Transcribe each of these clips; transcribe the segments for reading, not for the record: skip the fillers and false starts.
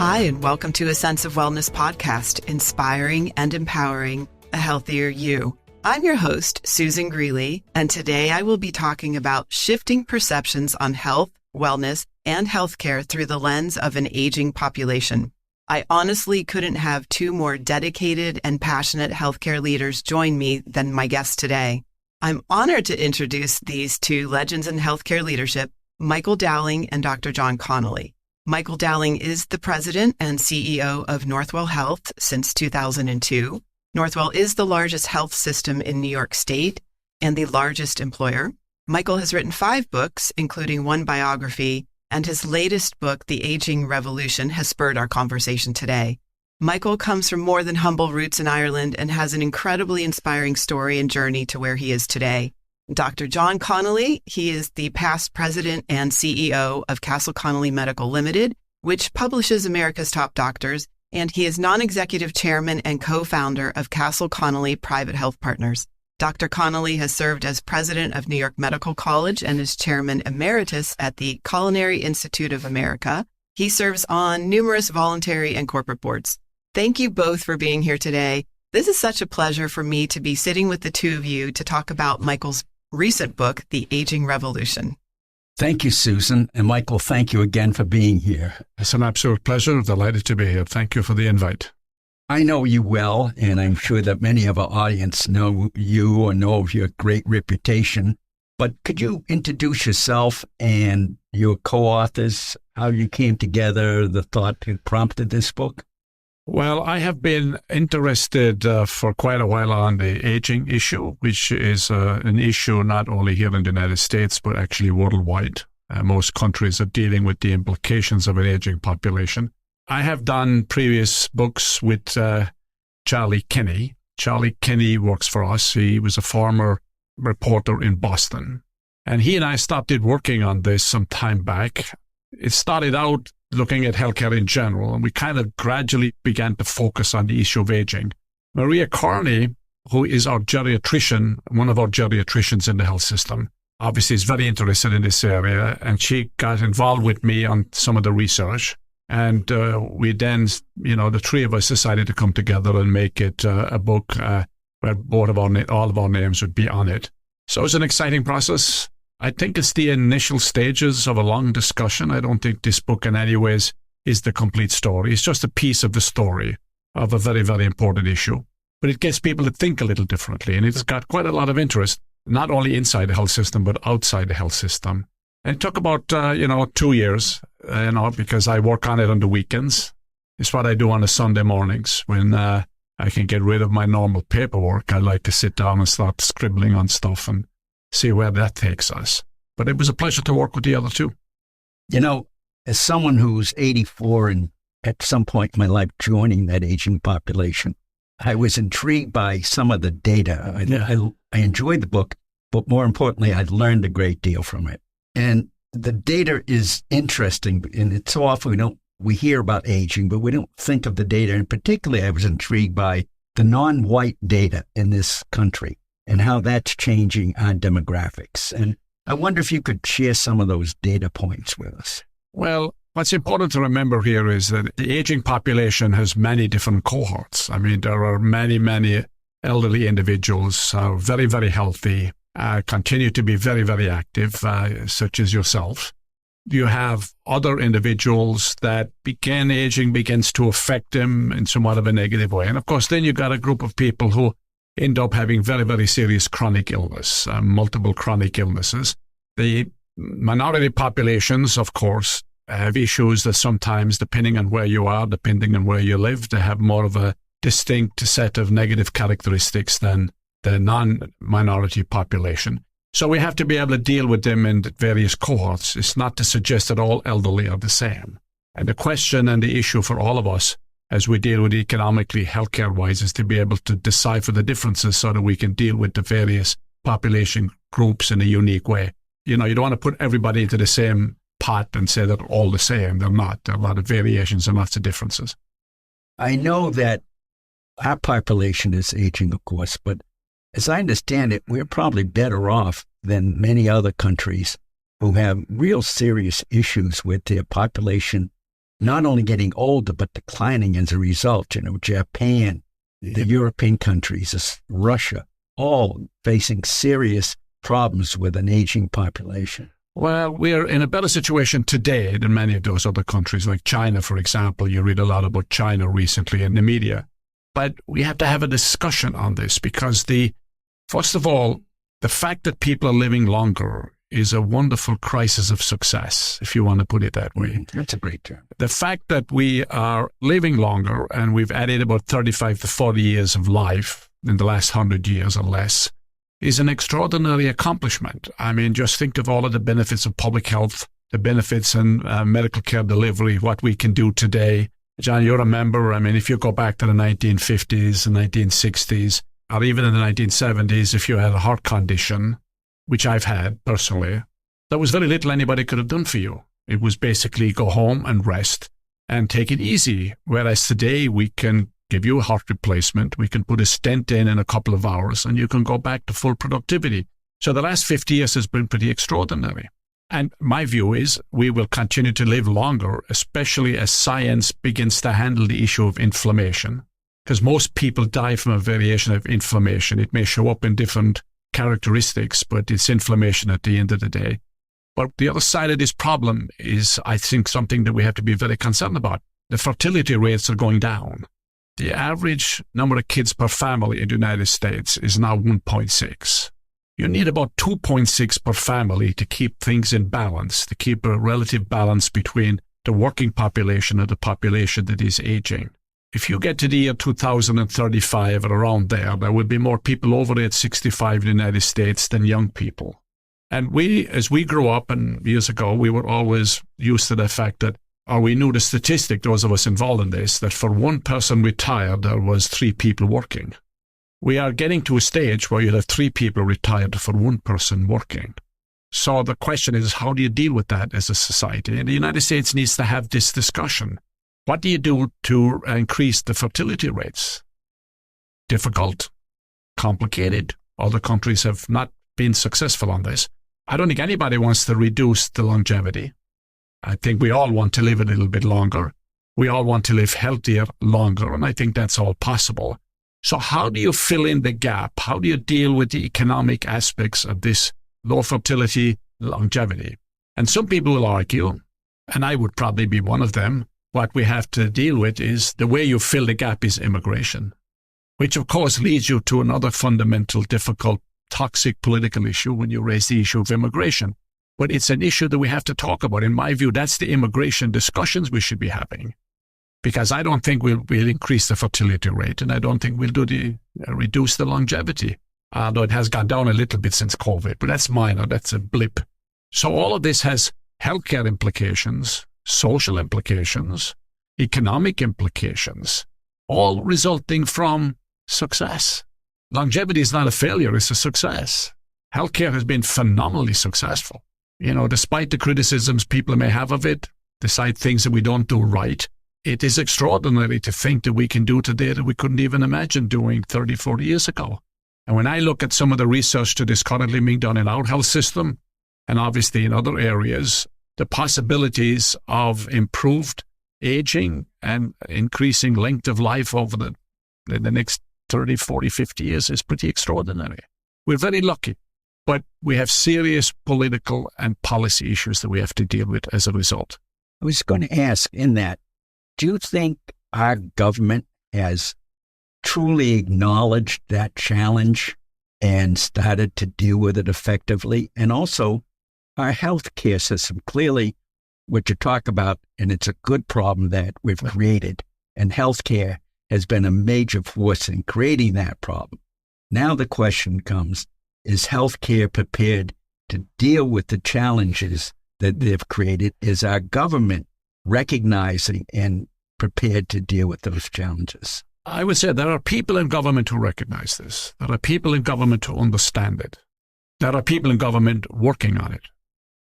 Hi, and welcome to a Sense of Wellness podcast, inspiring and empowering a healthier you. I'm your host, Susan Greeley, and today I will be talking about shifting perceptions on health, wellness, and healthcare through the lens of an aging population. I honestly couldn't have two more dedicated and passionate healthcare leaders join me than my guests today. I'm honored to introduce these two legends in healthcare leadership, Michael Dowling and Dr. John Connolly. Michael Dowling is the president and CEO of Northwell Health since 2002. Northwell is the largest health system in New York State and the largest employer. Michael has written 5 books, including one biography, and his latest book, The Aging Revolution, has spurred our conversation today. Michael comes from more than humble roots in Ireland and has an incredibly inspiring story and journey to where he is today. Dr. John Connolly, he is the past president and CEO of Castle Connolly Medical Limited, which publishes America's top doctors, and he is non-executive chairman and co-founder of Castle Connolly Private Health Partners. Dr. Connolly has served as president of New York Medical College and is chairman emeritus at the Culinary Institute of America. He serves on numerous voluntary and corporate boards. Thank you both for being here today. This is such a pleasure for me to be sitting with the two of you to talk about Michael's recent book, The Aging Revolution. Thank you, Susan. And Michael, thank you again for being here. It's an absolute pleasure. Delighted to be here. Thank you for the invite. I know you well, and I'm sure that many of our audience know you or know of your great reputation. But could you introduce yourself and your co-authors, how you came together, the thought that prompted this book? Well, I have been interested for quite a while on the aging issue, which is an issue not only here in the United States, but actually worldwide. Most countries are dealing with the implications of an aging population. I have done previous books with Charlie Kinney. Charlie Kinney works for us. He was a former reporter in Boston. And he and I started working on this some time back. It started out looking at healthcare in general, and we kind of gradually began to focus on the issue of aging. Maria Carney, who is our geriatrician, one of our geriatricians in the health system, obviously is very interested in this area, and she got involved with me on some of the research. And we then, the three of us decided to come together and make it a book where all of our names would be on it. So it's an exciting process. I think it's the initial stages of a long discussion. I don't think this book in any ways is the complete story. It's just a piece of the story of a very, very important issue. But it gets people to think a little differently, and it's got quite a lot of interest, not only inside the health system, but outside the health system. And it took about, 2 years, because I work on it on the weekends. It's what I do on the Sunday mornings when I can get rid of my normal paperwork. I like to sit down and start scribbling on stuff and see where that takes us. But it was a pleasure to work with the other two. As someone who's 84 and at some point in my life joining that aging population, I was intrigued by some of the data. I enjoyed the book, but more importantly, I learned a great deal from it. And the data is interesting, and it's so often we hear about aging, but we don't think of the data. And particularly, I was intrigued by the non-white data in this country and how that's changing our demographics. And I wonder if you could share some of those data points with us. Well, what's important to remember here is that the aging population has many different cohorts. I mean, there are many, many elderly individuals who are very, very healthy, continue to be very, very active, such as yourself. You have other individuals that aging begins to affect them in somewhat of a negative way. And of course, then you've got a group of people who end up having very, very serious chronic illness, multiple chronic illnesses. The minority populations, of course, have issues that sometimes, depending on where you are, depending on where you live, they have more of a distinct set of negative characteristics than the non-minority population. So we have to be able to deal with them in various cohorts. It's not to suggest that all elderly are the same. And the question and the issue for all of us as we deal with economically, healthcare-wise, is to be able to decipher the differences so that we can deal with the various population groups in a unique way. You don't want to put everybody into the same pot and say they're all the same. They're not. There are a lot of variations and lots of differences. I know that our population is aging, of course, but as I understand it, we're probably better off than many other countries who have real serious issues with their population not only getting older, but declining as a result. Japan, the European countries, Russia, all facing serious problems with an aging population. Well, we're in a better situation today than many of those other countries, like China, for example. You read a lot about China recently in the media. But we have to have a discussion on this because first of all, the fact that people are living longer is a wonderful crisis of success, if you want to put it that way. That's a great term. The fact that we are living longer and we've added about 35 to 40 years of life in the last 100 years or less is an extraordinary accomplishment. I mean, just think of all of the benefits of public health, the benefits in medical care delivery, what we can do today. John, you remember, if you go back to the 1950s and 1960s, or even in the 1970s, if you had a heart condition, which I've had personally, there was very little anybody could have done for you. It was basically go home and rest and take it easy. Whereas today we can give you a heart replacement, we can put a stent in a couple of hours, and you can go back to full productivity. So the last 50 years has been pretty extraordinary. And my view is we will continue to live longer, especially as science begins to handle the issue of inflammation, because most people die from a variation of inflammation. It may show up in different characteristics, but it's inflammation at the end of the day. But the other side of this problem is, I think, something that we have to be very concerned about. The fertility rates are going down. The average number of kids per family in the United States is now 1.6. You need about 2.6 per family to keep things in balance, to keep a relative balance between the working population and the population that is aging. If you get to the year 2035 or around there will be more people over age 65 in the United States than young people. And as we grew up, and years ago, we were always used to the fact that, or we knew the statistic, those of us involved in this, that for one person retired, there was 3 people working. We are getting to a stage where you have 3 people retired for one person working. So the question is, how do you deal with that as a society? And the United States needs to have this discussion. What do you do to increase the fertility rates? Difficult, complicated. Other countries have not been successful on this. I don't think anybody wants to reduce the longevity. I think we all want to live a little bit longer. We all want to live healthier longer, and I think that's all possible. So how do you fill in the gap? How do you deal with the economic aspects of this low fertility longevity? And some people will argue, and I would probably be one of them, what we have to deal with is the way you fill the gap is immigration, which of course leads you to another fundamental, difficult, toxic political issue when you raise the issue of immigration. But it's an issue that we have to talk about. In my view, that's the immigration discussions we should be having, because I don't think we'll increase the fertility rate, and I don't think we'll reduce the longevity, although it has gone down a little bit since COVID, but that's minor, that's a blip. So all of this has healthcare implications, social implications, economic implications, all resulting from success. Longevity is not a failure, it's a success. Healthcare has been phenomenally successful. Despite the criticisms people may have of it, despite things that we don't do right, it is extraordinary to think that we can do today that we couldn't even imagine doing 30, 40 years ago. And when I look at some of the research that is currently being done in our health system, and obviously in other areas, the possibilities of improved aging and increasing length of life over the next 30, 40, 50 years is pretty extraordinary. We're very lucky, but we have serious political and policy issues that we have to deal with as a result. I was going to ask in that, do you think our government has truly acknowledged that challenge and started to deal with it effectively? And also, our healthcare system, clearly what you talk about, and it's a good problem that we've created, and healthcare has been a major force in creating that problem. Now the question comes, is healthcare prepared to deal with the challenges that they've created? Is our government recognizing and prepared to deal with those challenges? I would say there are people in government who recognize this. There are people in government who understand it. There are people in government working on it.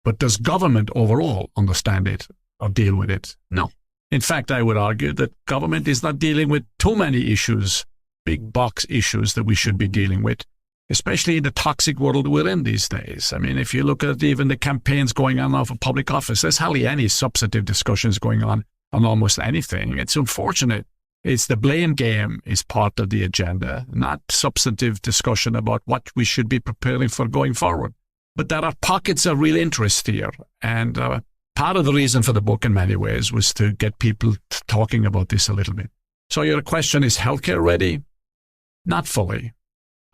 But does government overall understand it or deal with it? No. In fact, I would argue that government is not dealing with too many issues, big box issues that we should be dealing with, especially in the toxic world we're in these days. I mean, if you look at even the campaigns going on for public office, there's hardly any substantive discussions going on on almost anything. It's unfortunate. It's the blame game is part of the agenda, not substantive discussion about what we should be preparing for going forward. But there are pockets of real interest here. And part of the reason for the book in many ways was to get people talking about this a little bit. So your question is healthcare ready? Not fully.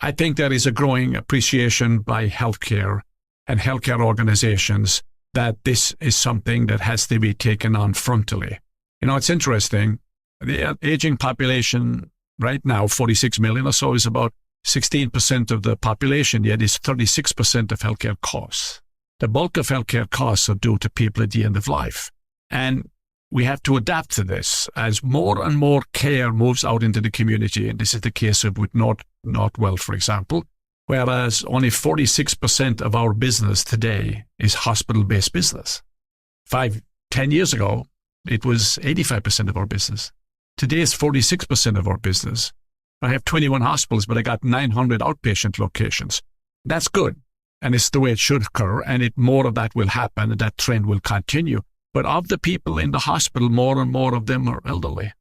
I think there is a growing appreciation by healthcare and healthcare organizations that this is something that has to be taken on frontally. You know, it's interesting. The aging population right now, 46 million or so, is about 16% of the population, yet it's 36% of healthcare costs. The bulk of healthcare costs are due to people at the end of life. And we have to adapt to this as more and more care moves out into the community. And this is the case with Northwell, for example, whereas only 46% of our business today is hospital-based business. 10 years ago, it was 85% of our business. Today is 46% of our business. I have 21 hospitals, but I got 900 outpatient locations. That's good. And it's the way it should occur. And more of that will happen, and that trend will continue. But of the people in the hospital, more and more of them are elderly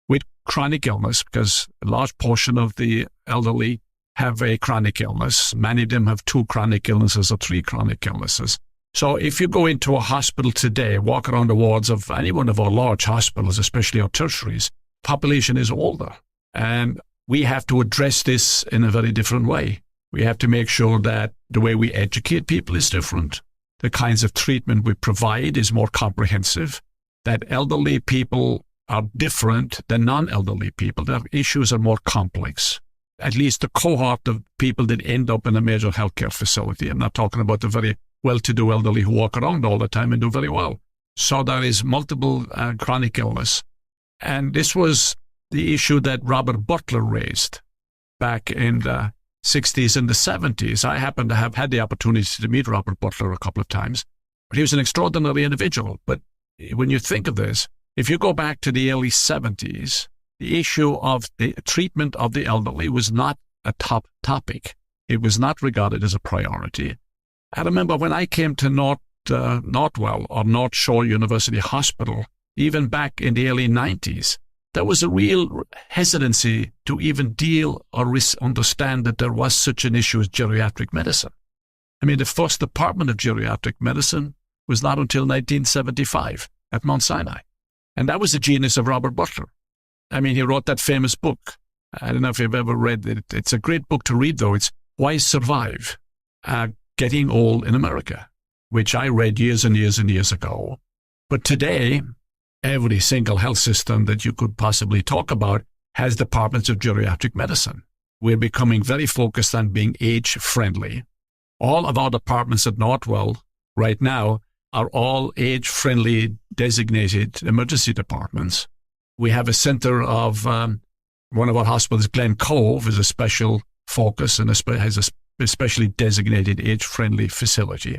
with chronic illness, because a large portion of the elderly have a chronic illness. Many of them have 2 chronic illnesses or 3 chronic illnesses. So if you go into a hospital today, walk around the wards of any one of our large hospitals, especially our tertiaries, population is older. And we have to address this in a very different way. We have to make sure that the way we educate people is different. The kinds of treatment we provide is more comprehensive. That elderly people are different than non-elderly people. Their issues are more complex. At least the cohort of people that end up in a major healthcare facility. I'm not talking about the very well-to-do elderly who walk around all the time and do very well. So there is multiple chronic illness. And this was the issue that Robert Butler raised back in the 60s and the 70s. I happen to have had the opportunity to meet Robert Butler a couple of times. But he was an extraordinary individual. But when you think of this, if you go back to the early 70s, the issue of the treatment of the elderly was not a top topic. It was not regarded as a priority. I remember when I came to Northwell or North Shore University Hospital, even back in the early 90s, there was a real hesitancy to even deal or understand that there was such an issue as geriatric medicine. I mean, the first department of geriatric medicine was not until 1975 at Mount Sinai. And that was the genius of Robert Butler. I mean, he wrote that famous book. I don't know if you've ever read it. It's a great book to read, though. It's Why Survive? Getting Old in America, which I read years and years and years ago. But today, every single health system that you could possibly talk about has departments of geriatric medicine. We're becoming very focused on being age-friendly. All of our departments at Northwell right now are all age-friendly designated emergency departments. We have a center of one of our hospitals, Glen Cove, is a special focus and has a especially designated age-friendly facility.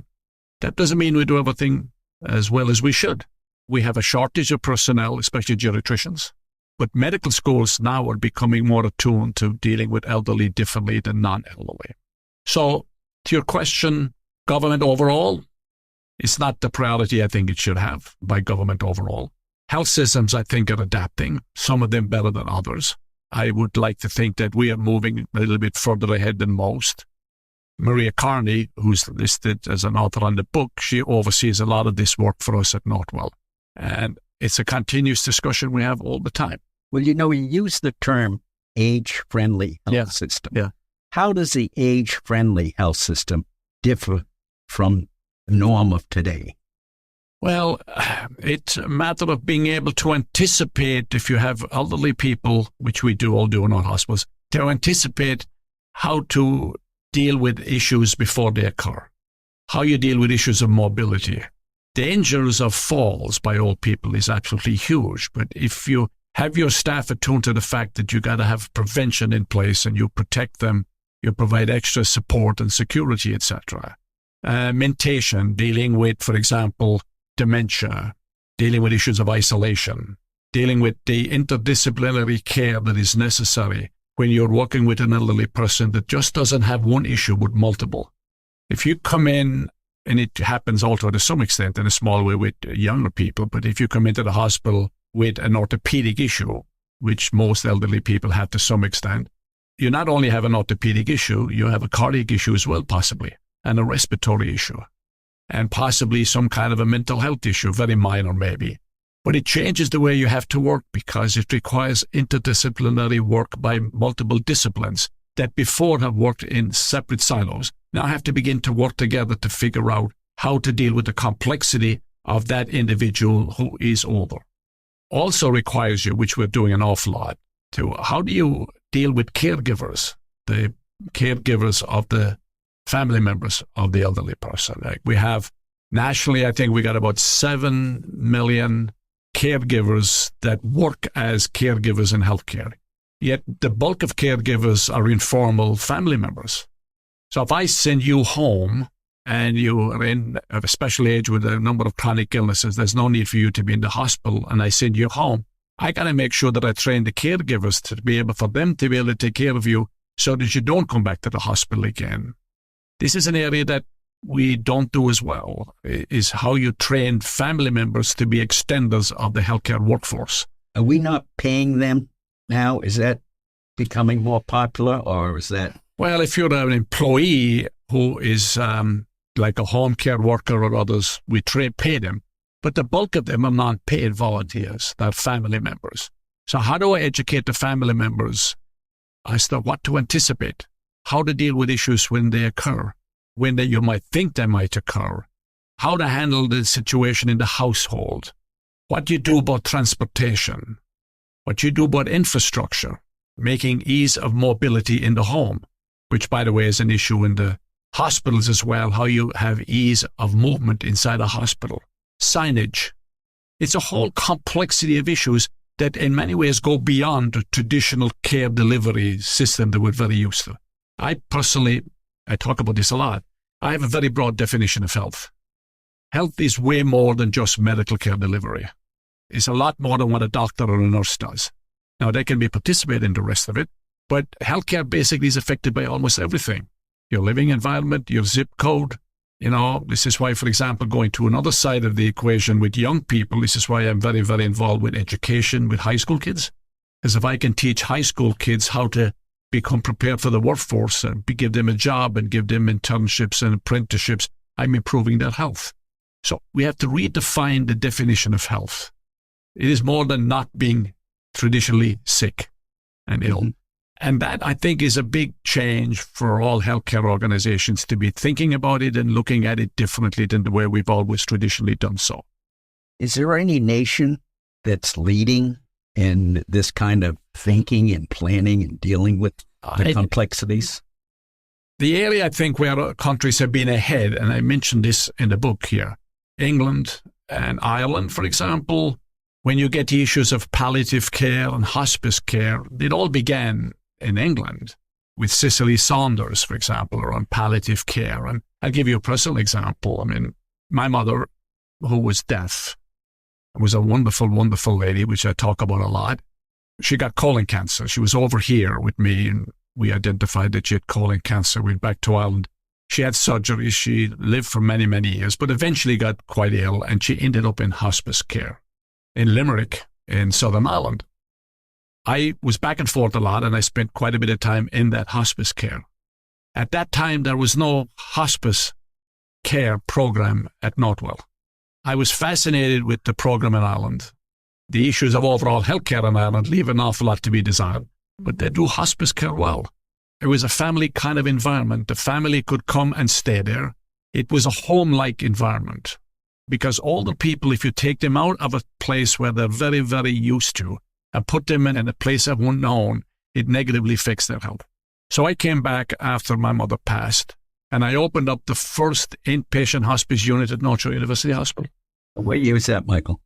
That doesn't mean we do everything as well as we should. We have a shortage of personnel, especially geriatricians. But medical schools now are becoming more attuned to dealing with elderly differently than non-elderly. So, to your question, government overall, it's not the priority I think it should have by government overall. Health systems, I think, are adapting, some of them better than others. I would like to think that we are moving a little bit further ahead than most. Maria Carney, who's listed as an author on the book, she oversees a lot of this work for us at Northwell. And it's a continuous discussion we have all the time. Well, you know, we use the term age-friendly health system. Yeah. How does the age-friendly health system differ from the norm of today? Well, it's a matter of being able to anticipate, if you have elderly people, which we all do in our hospitals, to anticipate how to deal with issues before they occur, how you deal with issues of mobility. Dangers of falls by old people is absolutely huge, but if you have your staff attuned to the fact that you got to have prevention in place and you protect them, you provide extra support and security, etc. Mentation, dealing with, for example, dementia, dealing with issues of isolation, dealing with the interdisciplinary care that is necessary when you're working with an elderly person that just doesn't have one issue but multiple. If you come in, and it happens also to some extent in a small way with younger people, but if you come into the hospital with an orthopedic issue, which most elderly people have to some extent, you not only have an orthopedic issue, you have a cardiac issue as well, possibly, and a respiratory issue, and possibly some kind of a mental health issue, very minor maybe. But it changes the way you have to work because it requires interdisciplinary work by multiple disciplines that before have worked in separate silos, now have to begin to work together to figure out how to deal with the complexity of that individual who is older. Also requires you, which we're doing an awful lot, to how do you deal with caregivers, the caregivers of the family members of the elderly person. Like we have nationally, I think we got about 7 million caregivers that work as caregivers in healthcare. Yet the bulk of caregivers are informal family members. So if I send you home and you are in a special age with a number of chronic illnesses, there's no need for you to be in the hospital, and I send you home, I got to make sure that I train the caregivers to be able, for them to be able to take care of you so that you don't come back to the hospital again. This is an area that we don't do as well, is how you train family members to be extenders of the healthcare workforce. Are we not paying them now? Is that becoming more popular, or is that? Well, if you're an employee who is like a home care worker or others, we pay them. But the bulk of them are non-paid volunteers. They're family members. So how do I educate the family members as to what to anticipate, how to deal with issues when they occur, when you might think they might occur, how to handle the situation in the household, what you do about transportation, what you do about infrastructure, making ease of mobility in the home, which, by the way, is an issue in the hospitals as well, how you have ease of movement inside a hospital, signage. It's a whole complexity of issues that in many ways go beyond the traditional care delivery system that we're very used to. I talk about this a lot. I have a very broad definition of health. Health is way more than just medical care delivery. It's a lot more than what a doctor or a nurse does. Now, they can be participate in the rest of it, but healthcare basically is affected by almost everything. Your living environment, your zip code. This is why, for example, going to another side of the equation with young people, this is why I'm very, very involved with education with high school kids. Because if I can teach high school kids how to become prepared for the workforce and give them a job and give them internships and apprenticeships, I'm improving their health. So we have to redefine the definition of health. It is more than not being traditionally sick and ill. And that, I think, is a big change for all healthcare organizations to be thinking about it and looking at it differently than the way we've always traditionally done so. Is there any nation that's leading in this kind of thinking and planning and dealing with the complexities? The area, I think, where countries have been ahead, and I mentioned this in the book here, England and Ireland, for example, when you get the issues of palliative care and hospice care, it all began in England with Cicely Saunders, for example, around palliative care. And I'll give you a personal example. I mean, my mother, who was deaf, was a wonderful, wonderful lady, which I talk about a lot. She got colon cancer. She was over here with me, and we identified that she had colon cancer. We went back to Ireland. She had surgery. She lived for many, many years, but eventually got quite ill, and she ended up in hospice care in Limerick in Southern Ireland. I was back and forth a lot, and I spent quite a bit of time in that hospice care. At that time, there was no hospice care program at Northwell. I was fascinated with the program in Ireland. The issues of overall healthcare in Ireland leave an awful lot to be desired, but they do hospice care well. It was a family kind of environment. The family could come and stay there. It was a home-like environment because older people, if you take them out of a place where they're very, very used to and put them in a place of unknown, it negatively affects their health. So I came back after my mother passed, and I opened up the first inpatient hospice unit at North Shore University Hospital. What year was that, Michael?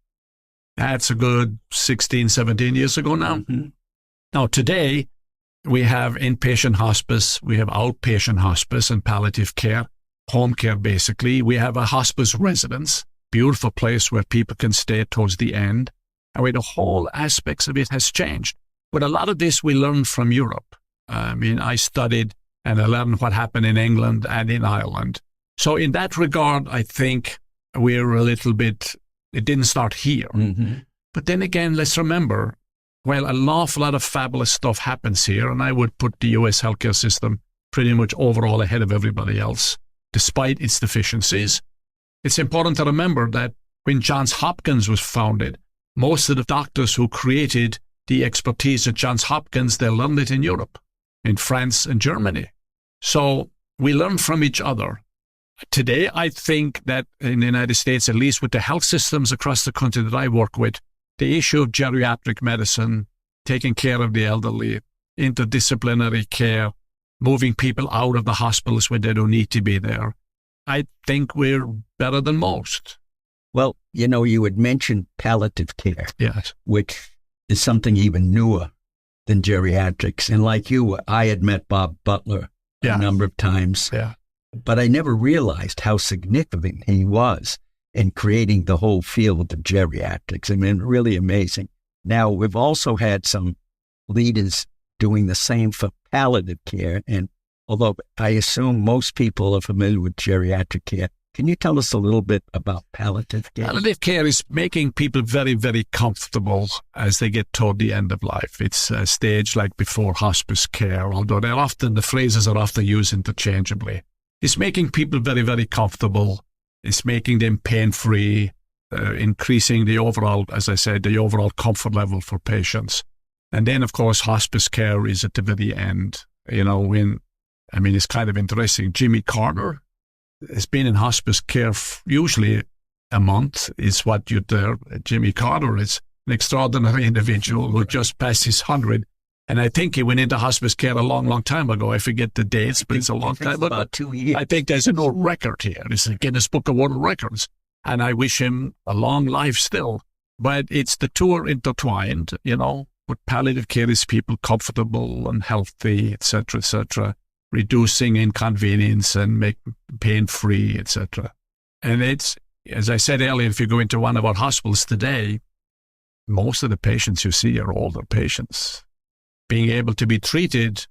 That's a good 16, 17 years ago now. Mm-hmm. Now, today, we have inpatient hospice, we have outpatient hospice and palliative care, home care basically. We have a hospice residence, beautiful place where people can stay towards the end. And the whole aspects of it has changed. But a lot of this we learned from Europe. I studied and I learned what happened in England and in Ireland. So in that regard, I think we're a little bit, it didn't start here. Mm-hmm. But then again, let's remember, while an awful lot of fabulous stuff happens here, and I would put the U.S. healthcare system pretty much overall ahead of everybody else, despite its deficiencies, it's important to remember that when Johns Hopkins was founded, most of the doctors who created the expertise at Johns Hopkins, they learned it in Europe, in France and Germany. So we learn from each other. Today, I think that in the United States, at least with the health systems across the country that I work with, the issue of geriatric medicine, taking care of the elderly, interdisciplinary care, moving people out of the hospitals when they don't need to be there, I think we're better than most. Well, you had mentioned palliative care, Yes. which is something even newer than geriatrics. And like you, I had met Bob Butler a number of times, but I never realized how significant he was in creating the whole field of geriatrics. I mean, really amazing. Now, we've also had some leaders doing the same for palliative care. And although I assume most people are familiar with geriatric care, can you tell us a little bit about palliative care? Palliative care is making people very, very comfortable as they get toward the end of life. It's a stage like before hospice care, although the phrases are often used interchangeably. It's making people very, very comfortable. It's making them pain-free, increasing the overall, as I said, the overall comfort level for patients. And then, of course, hospice care is at the very end. It's kind of interesting. Jimmy Carter has been in hospice care usually a month is what you're there. Jimmy Carter is an extraordinary individual who just passed his 100. And I think he went into hospice care a long, long time ago. I forget the dates, but it's a long time ago. About 2 years. I think there's an old record here. It's the Guinness Book of World Records. And I wish him a long life still. But it's the two are intertwined, But palliative care is people comfortable and healthy, etc., reducing inconvenience and make pain-free, etc. And it's, as I said earlier, if you go into one of our hospitals today, most of the patients you see are older patients. Being able to be treated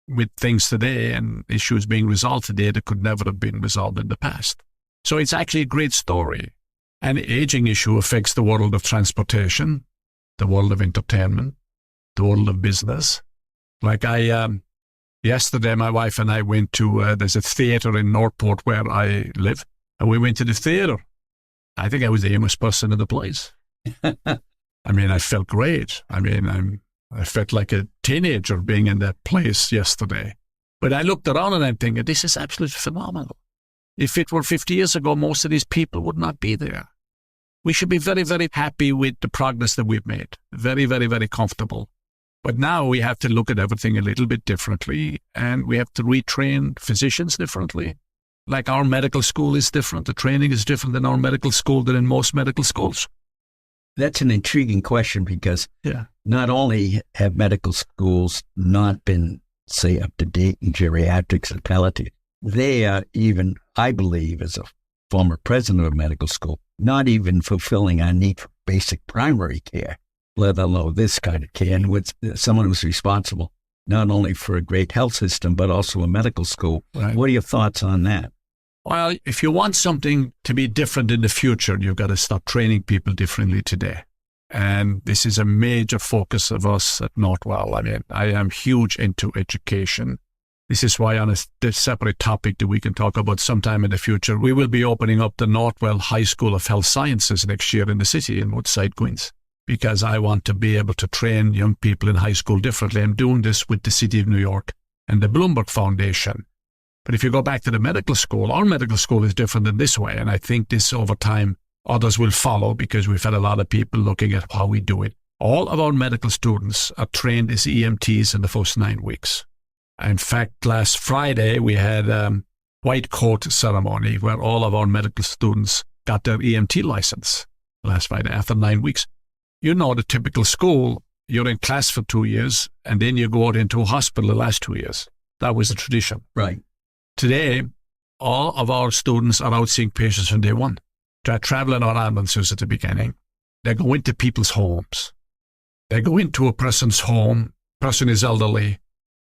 with things today and issues being resolved today that could never have been resolved in the past. So it's actually a great story. And the aging issue affects the world of transportation, the world of entertainment, the world of business. Like yesterday, my wife and I went to, there's a theater in Northport where I live, and we went to the theater. I think I was the youngest person in the place. I felt great. I felt like a teenager being in that place yesterday. But I looked around and I'm thinking, this is absolutely phenomenal. If it were 50 years ago, most of these people would not be there. We should be very, very happy with the progress that we've made. Very, very, very comfortable. But now we have to look at everything a little bit differently, and we have to retrain physicians differently. Like our medical school is different. The training is different in our medical school than in most medical schools. That's an intriguing question because not only have medical schools not been, say, up to date in geriatrics and palliative, they are even, I believe, as a former president of a medical school, not even fulfilling our need for basic primary care, let alone this kind of care. And with someone who's responsible not only for a great health system, but also a medical school. Right. What are your thoughts on that? Well, if you want something to be different in the future, you've got to start training people differently today. And this is a major focus of us at Northwell. I am huge into education. This is why on a separate topic that we can talk about sometime in the future, we will be opening up the Northwell High School of Health Sciences next year in the city in Woodside, Queens, because I want to be able to train young people in high school differently. I'm doing this with the City of New York and the Bloomberg Foundation. But if you go back to the medical school, our medical school is different in this way. And I think this over time, others will follow because we've had a lot of people looking at how we do it. All of our medical students are trained as EMTs in the first 9 weeks. In fact, last Friday, we had a white coat ceremony where all of our medical students got their EMT license last Friday after 9 weeks. The typical school, you're in class for 2 years, and then you go out into a hospital the last 2 years. That was the tradition. Right. Today, all of our students are out seeing patients from day one. They're traveling on ambulances at the beginning. They go into people's homes. They go into a person's home. Person is elderly.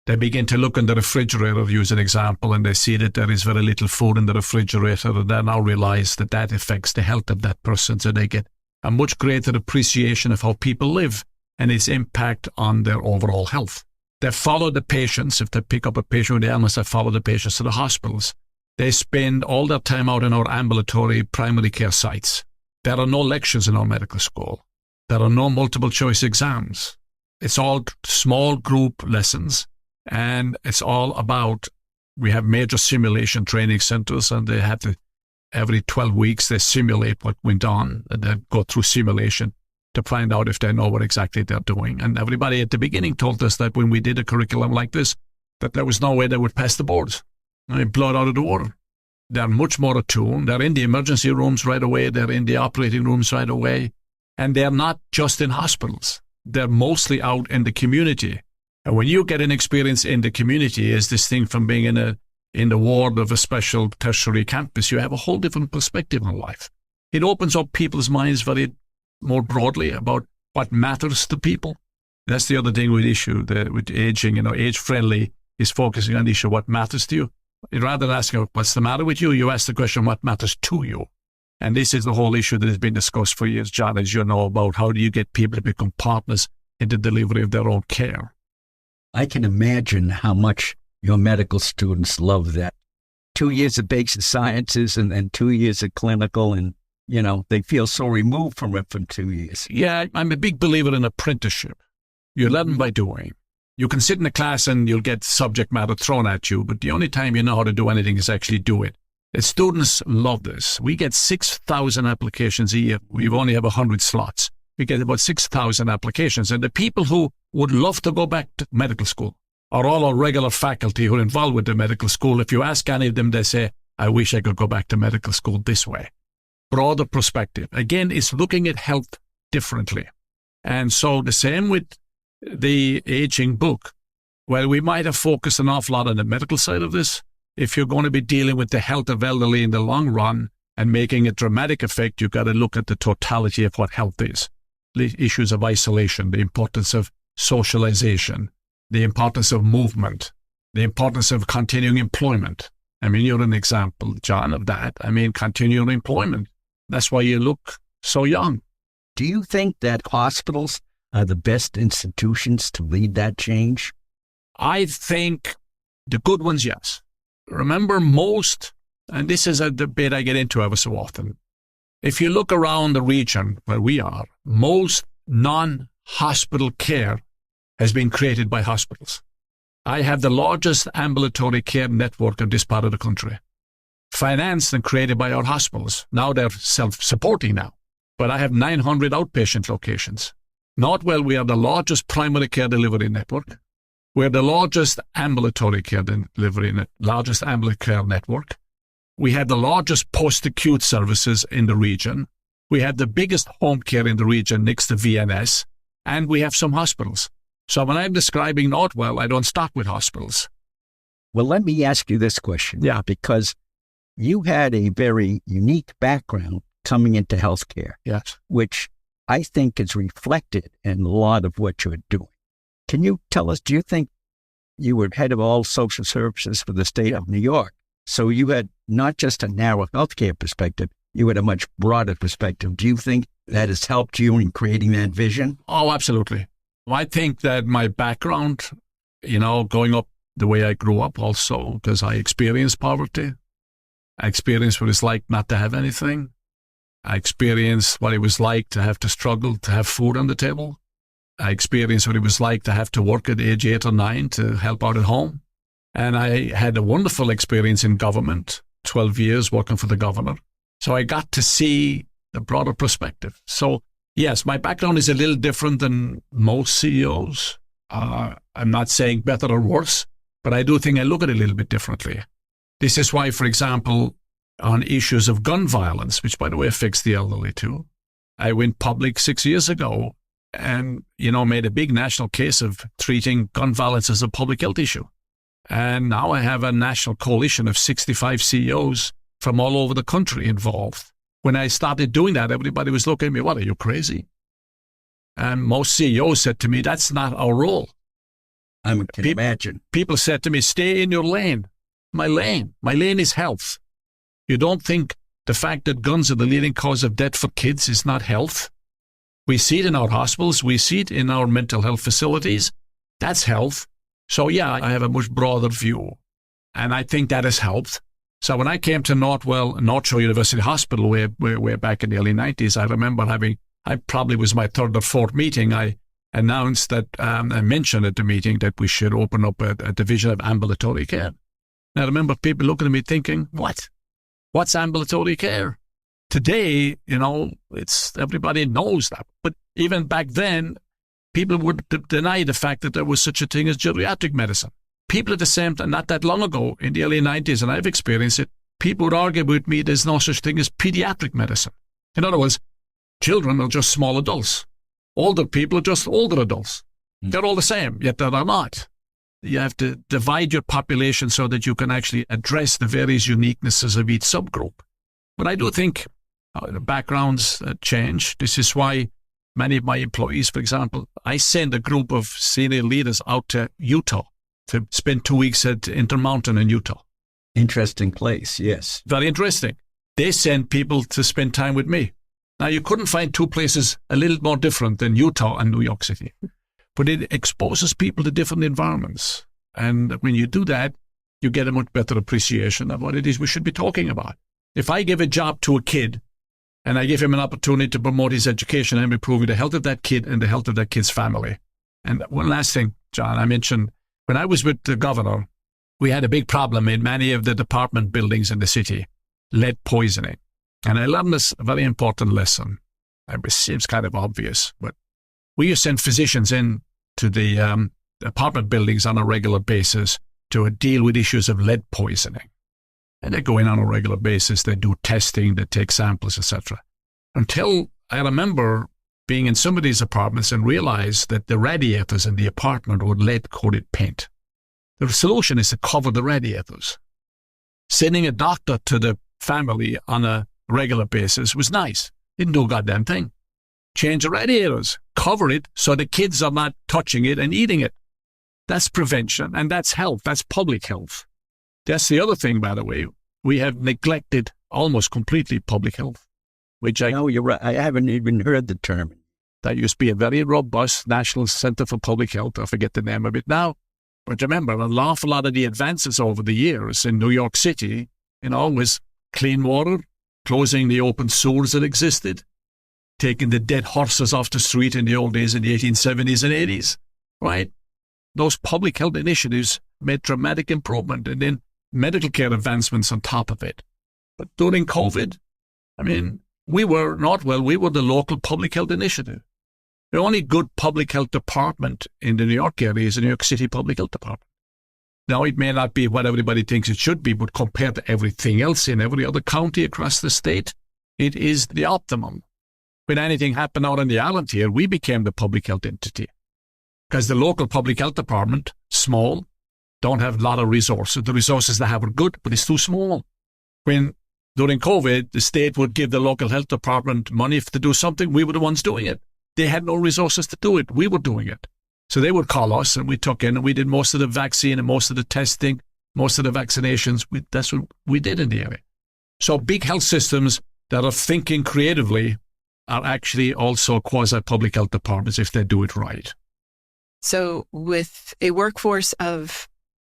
They begin to look in the refrigerator, use an example, and they see that there is very little food in the refrigerator, and they now realize that that affects the health of that person. So they get a much greater appreciation of how people live and its impact on their overall health. They follow the patients. If they pick up a patient with illness, they follow the patients to the hospitals. They spend all their time out in our ambulatory primary care sites. There are no lectures in our medical school. There are no multiple choice exams. It's all small group lessons, and it's all about, we have major simulation training centers, and they have to, every 12 weeks, they simulate what went on, and they go through simulation to find out if they know what exactly they're doing. And everybody at the beginning told us that when we did a curriculum like this, that there was no way they would pass the boards. They blow it out of the water. They're much more attuned. They're in the emergency rooms right away. They're in the operating rooms right away. And they're not just in hospitals. They're mostly out in the community. And when you get an experience in the community, as this thing from being in the ward of a special tertiary campus, you have a whole different perspective on life. It opens up people's minds very more broadly about what matters to people. That's the other thing with with aging. Age-friendly is focusing on the issue of what matters to you. Rather than asking what's the matter with you, you ask the question what matters to you. And this is the whole issue that has been discussed for years, John, as you know, about how do you get people to become partners in the delivery of their own care. I can imagine how much your medical students love that. 2 years of basic sciences and 2 years of clinical, and, they feel so removed from it for 2 years. Yeah, I'm a big believer in apprenticeship. You learn by doing. You can sit in a class and you'll get subject matter thrown at you, but the only time you know how to do anything is actually do it. The students love this. We get 6,000 applications a year. We only have 100 slots. We get about 6,000 applications. And the people who would love to go back to medical school are all our regular faculty who are involved with the medical school. If you ask any of them, they say, I wish I could go back to medical school this way. Broader perspective. Again, it's looking at health differently. And so the same with the aging book. Well, we might have focused an awful lot on the medical side of this. If you're going to be dealing with the health of elderly in the long run and making a dramatic effect, you've got to look at the totality of what health is. The issues of isolation, the importance of socialization, the importance of movement, the importance of continuing employment. I mean, you're an example, John, of that. I mean, continuing employment. That's why you look so young. Do you think that hospitals are the best institutions to lead that change? I think the good ones, yes. Remember, most, and this is a debate I get into ever so often, if you look around the region where we are, most non-hospital care has been created by hospitals. I have the largest ambulatory care network of this part of the country, financed and created by our hospitals. Now they're self-supporting now, but I have 900 outpatient locations. Northwell, we are the largest primary care delivery network. We're the largest ambulatory care network. We have the largest post-acute services in the region. We have the biggest home care in the region next to VNS, and we have some hospitals. So when I'm describing Northwell, I don't stop with hospitals. Well, let me ask you this question. Yeah. Because you had a very unique background coming into healthcare. Yes. Which I think is reflected in a lot of what you're doing. Can you tell us, do you think you were head of all social services for the state of New York? So you had not just a narrow healthcare perspective, you had a much broader perspective. Do you think that has helped you in creating that vision? Oh, absolutely. I think that my background, growing up the way I grew up also, because I experienced poverty. I experienced what it's like not to have anything. I experienced what it was like to have to struggle to have food on the table. I experienced what it was like to have to work at age 8 or 9 to help out at home. And I had a wonderful experience in government, 12 years working for the governor. So I got to see the broader perspective. So yes, my background is a little different than most CEOs. I'm not saying better or worse, but I do think I look at it a little bit differently. This is why, for example, on issues of gun violence, which by the way affects the elderly too, I went public 6 years ago and, made a big national case of treating gun violence as a public health issue. And now I have a national coalition of 65 CEOs from all over the country involved. When I started doing that, everybody was looking at me, what, are you crazy? And most CEOs said to me, that's not our role. I can imagine. People said to me, stay in your lane. My lane is health. You don't think the fact that guns are the leading cause of death for kids is not health? We see it in our hospitals. We see it in our mental health facilities. That's health. So yeah, I have a much broader view. And I think that has helped. So when I came to North Shore University Hospital way back in the early 90s, I remember I probably was my third or fourth meeting, I announced that, I mentioned at the meeting that we should open up a division of ambulatory care. And I remember people looking at me thinking, what's ambulatory care? Today, everybody knows that. But even back then, people would deny the fact that there was such a thing as geriatric medicine. People at the same time, not that long ago, in the early 90s, and I've experienced it, people would argue with me there's no such thing as pediatric medicine. In other words, children are just small adults. Older people are just older adults. They're all the same, yet they're not. You have to divide your population so that you can actually address the various uniquenesses of each subgroup. But I do think the backgrounds change. This is why many of my employees, for example, I send a group of senior leaders out to Utah to spend 2 weeks at Intermountain in Utah. Interesting place, yes. Very interesting. They send people to spend time with me. Now, you couldn't find two places a little more different than Utah and New York City. But it exposes people to different environments. And when you do that, you get a much better appreciation of what it is we should be talking about. If I give a job to a kid and I give him an opportunity to promote his education, I'm improving the health of that kid and the health of that kid's family. And one last thing, John, I mentioned, when I was with the governor, we had a big problem in many of the department buildings in the city, lead poisoning. And I learned this very important lesson. It seems kind of obvious, but we used to send physicians in to the apartment buildings on a regular basis to deal with issues of lead poisoning. And they go in on a regular basis, they do testing, they take samples, etc. Until I remember being in some of these apartments and realized that the radiators in the apartment were lead-coated paint. The solution is to cover the radiators. Sending a doctor to the family on a regular basis was nice. Didn't do a goddamn thing. Change the radiators, cover it so the kids are not touching it and eating it. That's prevention, and that's health. That's public health. That's the other thing, by the way. We have neglected almost completely public health. No, you're right. I haven't even heard the term. That used to be a very robust National Center for Public Health. I forget the name of it now. But remember, an awful lot of the advances over the years in New York City, was clean water, closing the open sewers that existed, taking the dead horses off the street in the old days in the 1870s and 80s, right? Those public health initiatives made dramatic improvement, and then medical care advancements on top of it. But during COVID, we were the local public health initiative. The only good public health department in the New York area is the New York City Public Health Department. Now, it may not be what everybody thinks it should be, but compared to everything else in every other county across the state, it is the optimum. When anything happened out on the island here, we became the public health entity. Because the local public health department, small, don't have a lot of resources. The resources they have are good, but it's too small. When during COVID, the state would give the local health department money to do something. We were the ones doing it. They had no resources to do it. We were doing it. So they would call us, and we took in, and we did most of the vaccine and most of the testing, most of the vaccinations. That's what we did in the area. So big health systems that are thinking creatively are actually also quasi-public health departments if they do it right. So with a workforce of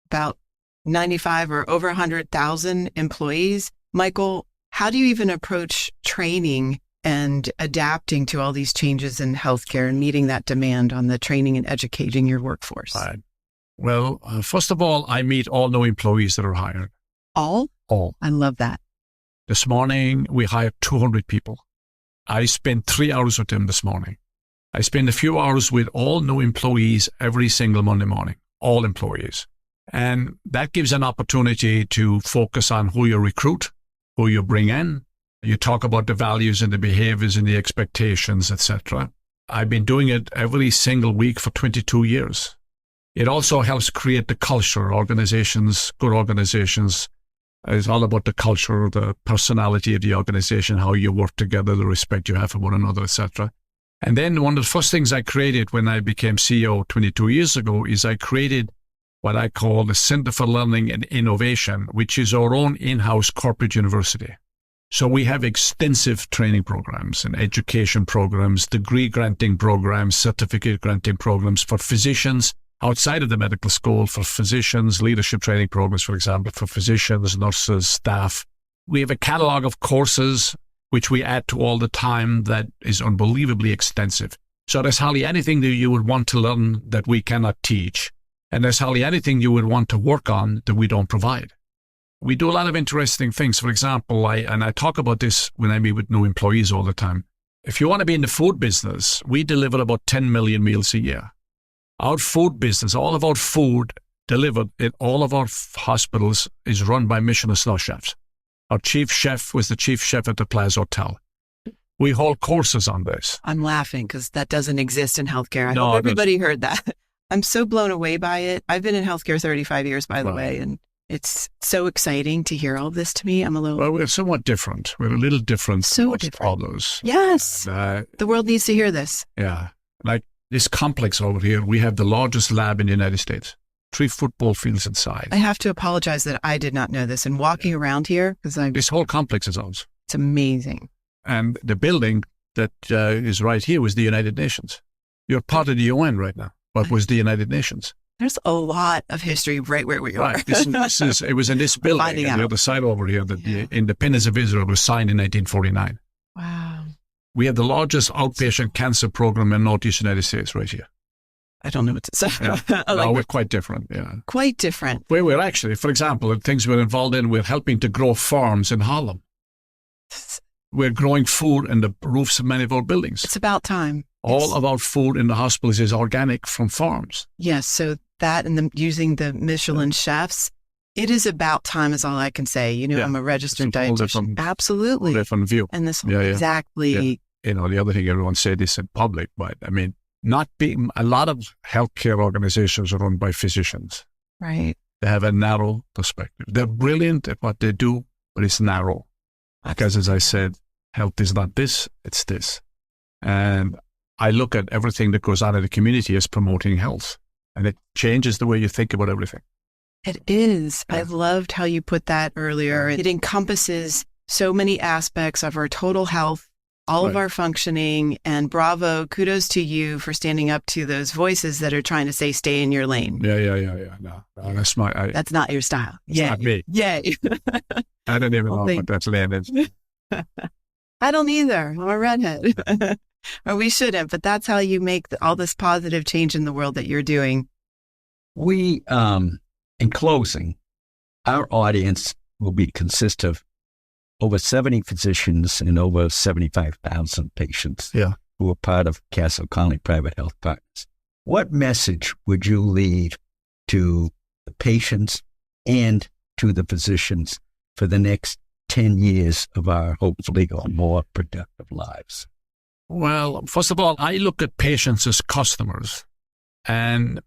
about 95 or over 100,000 employees, Michael, how do you even approach training and adapting to all these changes in healthcare and meeting that demand on the training and educating your workforce? Right. Well, first of all, I meet all new employees that are hired. All? All. I love that. This morning, we hired 200 people. I spent 3 hours with them this morning. I spend a few hours with all new employees every single Monday morning, all employees. And that gives an opportunity to focus on who you recruit, who you bring in. You talk about the values and the behaviors and the expectations, etc. I've been doing it every single week for 22 years. It also helps create the culture. Good organizations, it's all about the culture, the personality of the organization, how you work together, the respect you have for one another, etc. And then one of the first things I created when I became CEO 22 years ago is I created what I call the Center for Learning and Innovation, which is our own in-house corporate university. So we have extensive training programs and education programs, degree granting programs, certificate granting programs for physicians outside of the medical school, for physicians, leadership training programs, for example, for physicians, nurses, staff. We have a catalog of courses which we add to all the time that is unbelievably extensive. So there's hardly anything that you would want to learn that we cannot teach. And there's hardly anything you would want to work on that we don't provide. We do a lot of interesting things. For example, I talk about this when I meet with new employees all the time. If you want to be in the food business, we deliver about 10 million meals a year. Our food business, all of our food delivered in all of our hospitals is run by Michelin star chefs. Our chief chef was the chief chef at the Plaza Hotel. We hold courses on this. I'm laughing because that doesn't exist in healthcare. I No, hope everybody heard that. I'm so blown away by it. I've been in healthcare 35 years, by the Wow. way, and it's so exciting to hear all this to me. I'm a little... Well, we're somewhat different. We're a little different So than different. others. Yes. And, The world needs to hear this. yeah. Like this complex over here, we have the largest lab in the United States. 3 football fields in size. I have to apologize that I did not know this. And walking around here, because This whole complex is ours. it's amazing. And the building that is right here was the United Nations. You're part of the UN right now. What was the United Nations? There's a lot of history right where we are. Right. It was in this building Finding on the out. other side over here that Yeah. the independence of Israel was signed in 1949. Wow. We have the largest outpatient cancer program in Northeast United States right here. I don't know what to say. Yeah. I No, like we're quite different. Yeah. quite different. Where we're actually, for example, the things we're involved in, we're helping to grow farms in Harlem. We're growing food in the roofs of many of our buildings. It's about time. All of our food in the hospitals is organic from farms. Yes. So that and using the Michelin chefs, it is about time is all I can say. You know, Yeah. I'm a registered It's a whole dietitian. different- Absolutely. Different view. And this Yeah, yeah. exactly. You know, the other thing everyone said this in public, but I mean, a lot of healthcare organizations are run by physicians. Right. They have a narrow perspective. They're brilliant at what they do, but it's narrow. Because as I said, health is not this, it's this. And I look at everything that goes on in the community as promoting health. And it changes the way you think about everything. It is. Yeah. I loved how you put that earlier. It encompasses so many aspects of our total health, all of Right. our functioning, and bravo, kudos to you for standing up to those voices that are trying to say, stay in your lane. Yeah. No, that's That's not your style. it's not me. Yay. I don't even Well, know what that's landed. I don't either. I'm a redhead. Or we shouldn't, but that's how you make all this positive change in the world that you're doing. We, in closing, our audience will consist of over 70 physicians and over 75,000 patients Yeah. who are part of Castle Connolly Private Health Partners. What message would you leave to the patients and to the physicians for the next 10 years of our hopefully more productive lives? Well, first of all, I look at patients as customers, and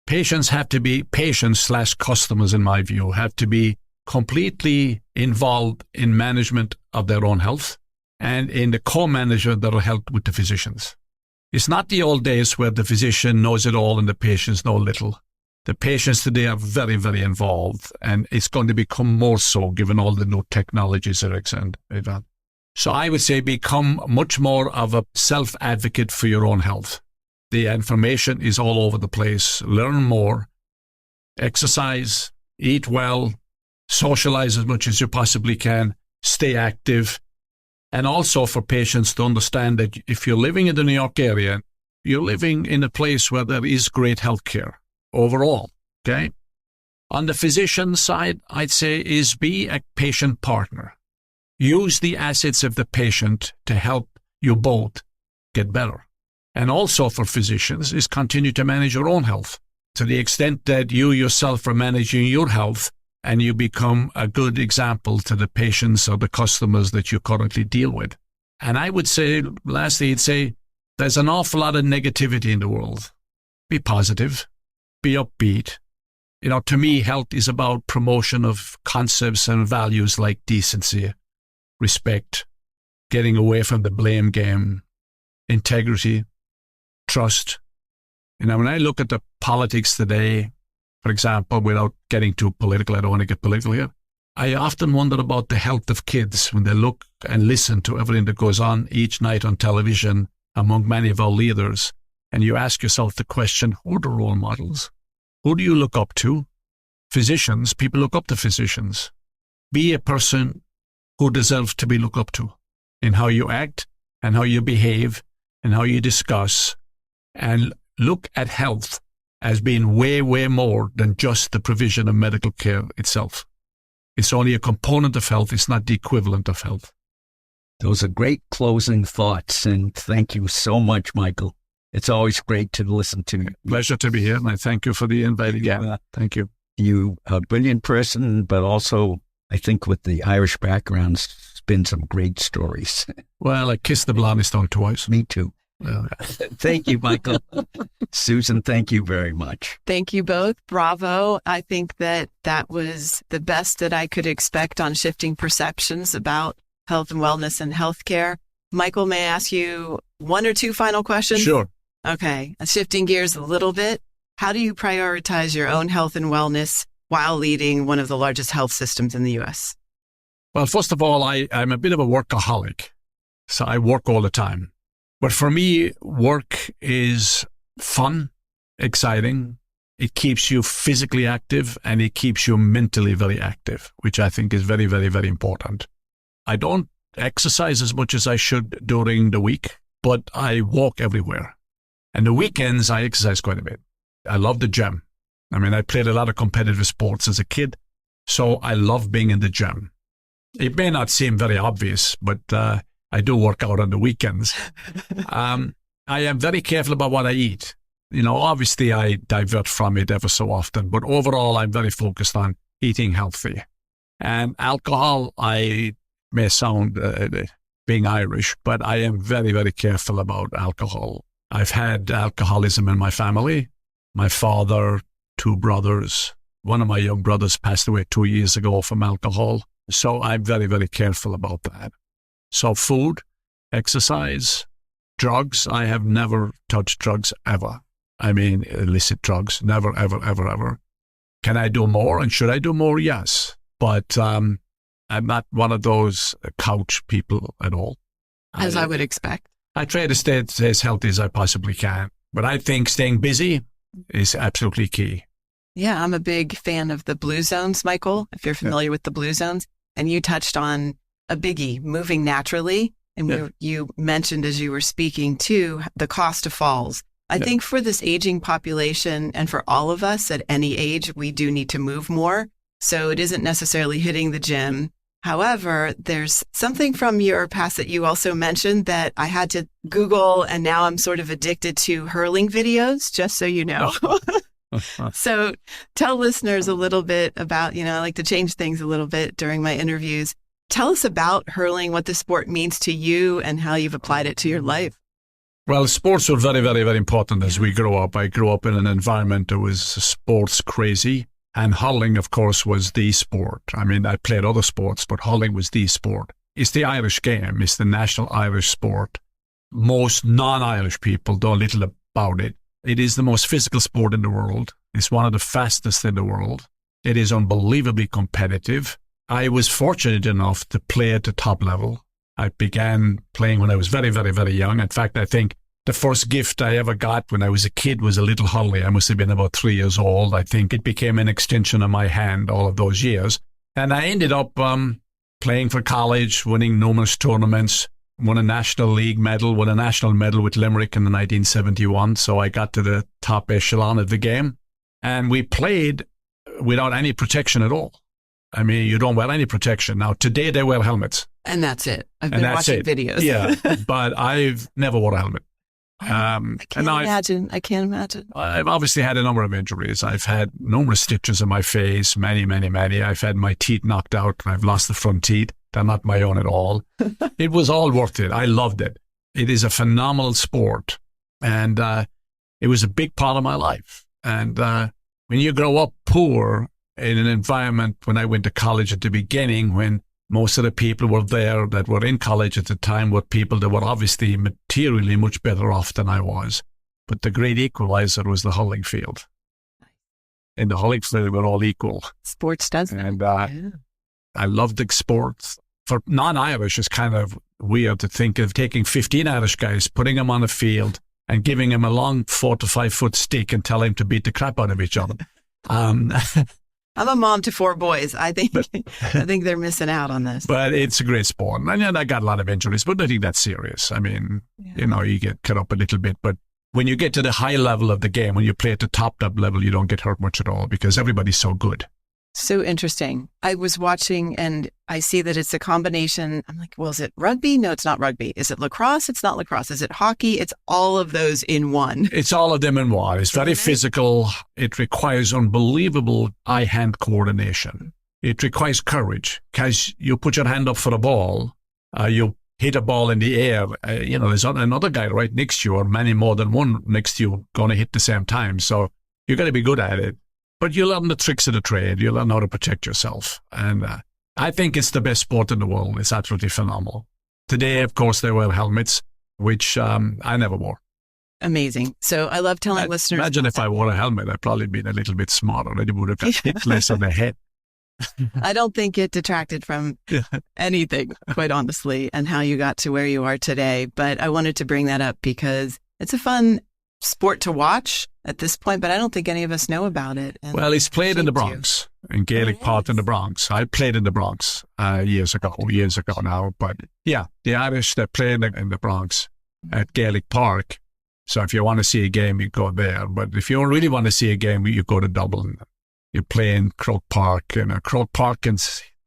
patients have to be patients/customers, in my view, have to be completely involved in management of their own health and in the co-management of their health with the physicians. It's not the old days where the physician knows it all and the patients know little. The patients today are very, very involved, and it's going to become more so given all the new technologies that are advanced. So I would say become much more of a self-advocate for your own health. The information is all over the place. Learn more, exercise, eat well, socialize as much as you possibly can, stay active. And also for patients to understand that if you're living in the New York area, you're living in a place where there is great health care overall, okay? On the physician side, I'd say is be a patient partner. Use the assets of the patient to help you both get better. And also for physicians is continue to manage your own health to the extent that you yourself are managing your health and you become a good example to the patients or the customers that you currently deal with. And I would say, lastly, I'd say there's an awful lot of negativity in the world. Be positive, be upbeat. You know, to me, health is about promotion of concepts and values like decency, respect, getting away from the blame game, integrity, trust. You know, when I look at the politics today, for example, without getting too political, I don't want to get political here, I often wonder about the health of kids when they look and listen to everything that goes on each night on television among many of our leaders. And you ask yourself the question, who are the role models? Who do you look up to? Physicians, people look up to physicians. Be a person who deserves to be looked up to in how you act and how you behave and how you discuss, and look at health as being way, way more than just the provision of medical care itself. It's only a component of health. It's not the equivalent of health. Those are great closing thoughts, and thank you so much, Michael. It's always great to listen to you. Pleasure to be here, and I thank you for the invite again. Thank you. You are a brilliant person, but also, I think with the Irish background, spin some great stories. Well, I kissed the blondie stone twice. Me too. Thank you, Michael. Susan, thank you very much. Thank you both. Bravo. I think that was the best that I could expect on shifting perceptions about health and wellness and healthcare. Michael, may I ask you one or two final questions? Sure. Okay. Shifting gears a little bit. How do you prioritize your own health and wellness while leading one of the largest health systems in the U.S.? Well, first of all, I'm a bit of a workaholic, so I work all the time. But for me, work is fun, exciting. It keeps you physically active and it keeps you mentally very active, which I think is very, very, very important. I don't exercise as much as I should during the week, but I walk everywhere. And the weekends, I exercise quite a bit. I love the gym. I mean, I played a lot of competitive sports as a kid, so I love being in the gym. It may not seem very obvious, but I do work out on the weekends. I am very careful about what I eat. You know, obviously I divert from it ever so often, but overall I'm very focused on eating healthy. And alcohol, I may sound being Irish, but I am very, very careful about alcohol. I've had alcoholism in my family. My father, 2 brothers. One of my young brothers passed away 2 years ago from alcohol. So I'm very, very careful about that. So food, exercise, drugs. I have never touched drugs ever. I mean, illicit drugs. Never, ever, ever, ever. Can I do more? And should I do more? Yes. But I'm not one of those couch people at all. As I would expect. I try to stay as healthy as I possibly can. But I think staying busy is absolutely key. Yeah, I'm a big fan of the Blue Zones, Michael, if you're familiar with the Blue Zones. And you touched on a biggie, moving naturally. And you mentioned as you were speaking too, the cost of falls. I think for this aging population and for all of us at any age, we do need to move more. So it isn't necessarily hitting the gym. However, there's something from your past that you also mentioned that I had to Google, and now I'm sort of addicted to hurling videos, just so you know. So tell listeners a little bit about, I like to change things a little bit during my interviews. Tell us about hurling, what the sport means to you and how you've applied it to your life. Well, sports were very, very, very important as we grew up. I grew up in an environment that was sports crazy. And hurling, of course, was the sport. I mean, I played other sports, but hurling was the sport. It's the Irish game. It's the national Irish sport. Most non-Irish people know little about it. It is the most physical sport in the world. It's one of the fastest in the world. It is unbelievably competitive. I was fortunate enough to play at the top level. I began playing when I was very, very, very young. In fact, I think the first gift I ever got when I was a kid was a little hurley. I must have been about 3 years old. I think it became an extension of my hand all of those years. And I ended up playing for college, winning numerous tournaments, won a National League medal, won a national medal with Limerick in 1971. So I got to the top echelon of the game. And we played without any protection at all. I mean, you don't wear any protection. Now, today they wear helmets. And that's it. I've been watching videos. Yeah, but I've never worn a helmet. I can't imagine. I've obviously had a number of injuries. I've had numerous stitches in my face, many, many, many. I've had my teeth knocked out. I've lost the front teeth. They're not my own at all. It was all worth it. I loved it. It is a phenomenal sport. And it was a big part of my life. And when you grow up poor in an environment, when I went to college at the beginning, when most of the people were there that were in college at the time were people that were obviously materially much better off than I was. But the great equalizer was the hurling field. In the hurling field, we're all equal. Sports does that. And I loved the sport. For non-Irish, it's kind of weird to think of taking 15 Irish guys, putting them on a field and giving them a long 4 to 5 foot stick and telling them to beat the crap out of each other. I'm a mom to 4 boys. I think they're missing out on this. But it's a great sport. And I got a lot of injuries, but nothing that serious. I mean, you get cut up a little bit. But when you get to the high level of the game, when you play at the top level, you don't get hurt much at all because everybody's so good. So interesting. I was watching and I see that it's a combination. I'm like, well, is it rugby? No, it's not rugby. Is it lacrosse? It's not lacrosse. Is it hockey? It's all of those in one. It's all of them in one. It's very physical. It requires unbelievable eye-hand coordination. It requires courage because you put your hand up for a ball, you hit a ball in the air. There's another guy right next to you or many more than one next to you going to hit the same time. So you got to be good at it. But you learn the tricks of the trade. You learn how to protect yourself. And I think it's the best sport in the world. It's absolutely phenomenal. Today, of course, they wear helmets, which I never wore. Amazing. So I love telling listeners. Imagine if I wore a helmet, I'd probably been a little bit smarter. I would have hit less on the head. I don't think it detracted from anything, quite honestly, and how you got to where you are today. But I wanted to bring that up because it's a fun sport to watch at this point, but I don't think any of us know about it. Well, it's played in the Bronx, in Gaelic Park in the Bronx. I played in the Bronx years ago now. But yeah, the Irish, they play in the Bronx at Gaelic Park. So if you want to see a game, you go there. But if you really want to see a game, you go to Dublin. You play in Croke Park. Croke Park can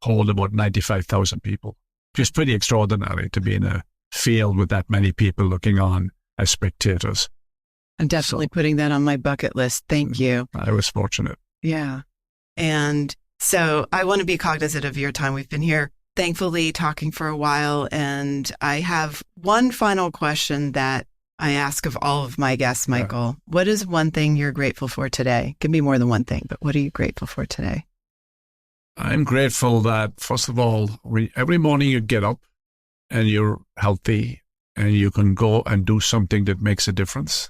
hold about 95,000 people. Just pretty extraordinary to be in a field with that many people looking on as spectators. I'm definitely putting that on my bucket list. Thank you. I was fortunate. Yeah. And so I want to be cognizant of your time. We've been here, thankfully, talking for a while. And I have one final question that I ask of all of my guests, Michael. What is one thing you're grateful for today? It can be more than one thing, but what are you grateful for today? I'm grateful that, first of all, every morning you get up and you're healthy and you can go and do something that makes a difference.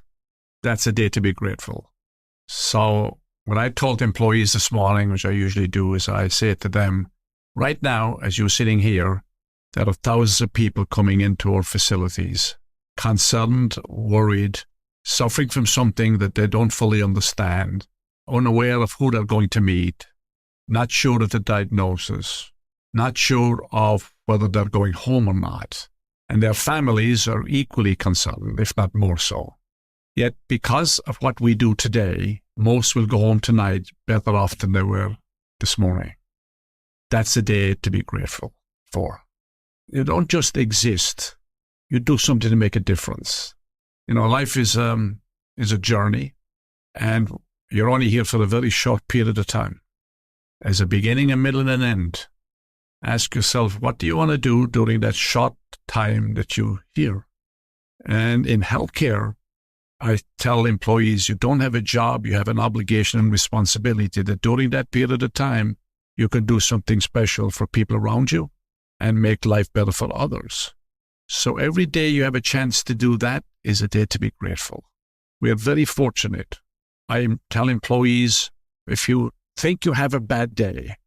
That's a day to be grateful. So what I told employees this morning, which I usually do, is I say to them, right now, as you're sitting here, there are thousands of people coming into our facilities, concerned, worried, suffering from something that they don't fully understand, unaware of who they're going to meet, not sure of the diagnosis, not sure of whether they're going home or not. And their families are equally concerned, if not more so. Yet, because of what we do today, most will go home tonight better off than they were this morning. That's a day to be grateful for. You don't just exist. You do something to make a difference. Life is a journey, and you're only here for a very short period of time. There's a beginning, a middle, and an end. Ask yourself, what do you want to do during that short time that you're here? And in healthcare, I tell employees, you don't have a job, you have an obligation and responsibility that during that period of time, you can do something special for people around you and make life better for others. So every day you have a chance to do that is a day to be grateful. We are very fortunate. I tell employees, if you think you have a bad day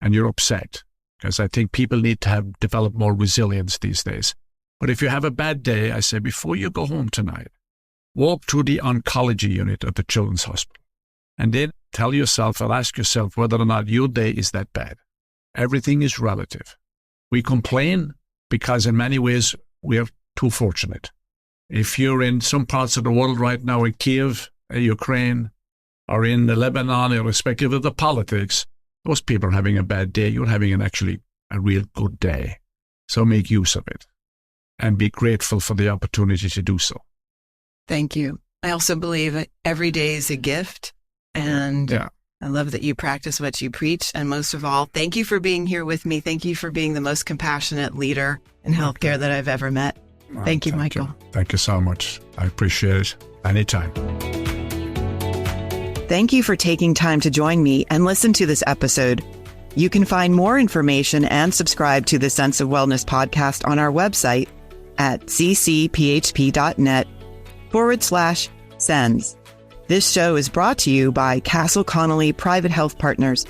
and you're upset, because I think people need to develop more resilience these days. But if you have a bad day, I say, before you go home tonight, walk through the oncology unit of the Children's Hospital and then tell yourself or ask yourself whether or not your day is that bad. Everything is relative. We complain because in many ways we are too fortunate. If you're in some parts of the world right now, in Kiev, Ukraine, or in Lebanon, irrespective of the politics, those people are having a bad day. You're having a real good day. So make use of it and be grateful for the opportunity to do so. Thank you. I also believe that every day is a gift, and I love that you practice what you preach. And most of all, thank you for being here with me. Thank you for being the most compassionate leader in healthcare that I've ever met. Thank you, Michael. Thank you so much. I appreciate it. Anytime. Thank you for taking time to join me and listen to this episode. You can find more information and subscribe to the Sense of Wellness podcast on our website at ccphp.net/sends. This show is brought to you by Castle Connolly Private Health Partners,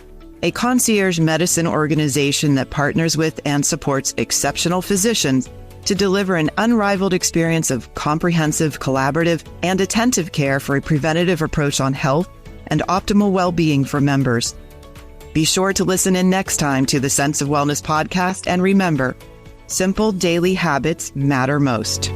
a concierge medicine organization that partners with and supports exceptional physicians to deliver an unrivaled experience of comprehensive, collaborative, and attentive care for a preventative approach on health and optimal well-being for members. Be sure to listen in next time to the Sense of Wellness podcast, and remember, simple daily habits matter most.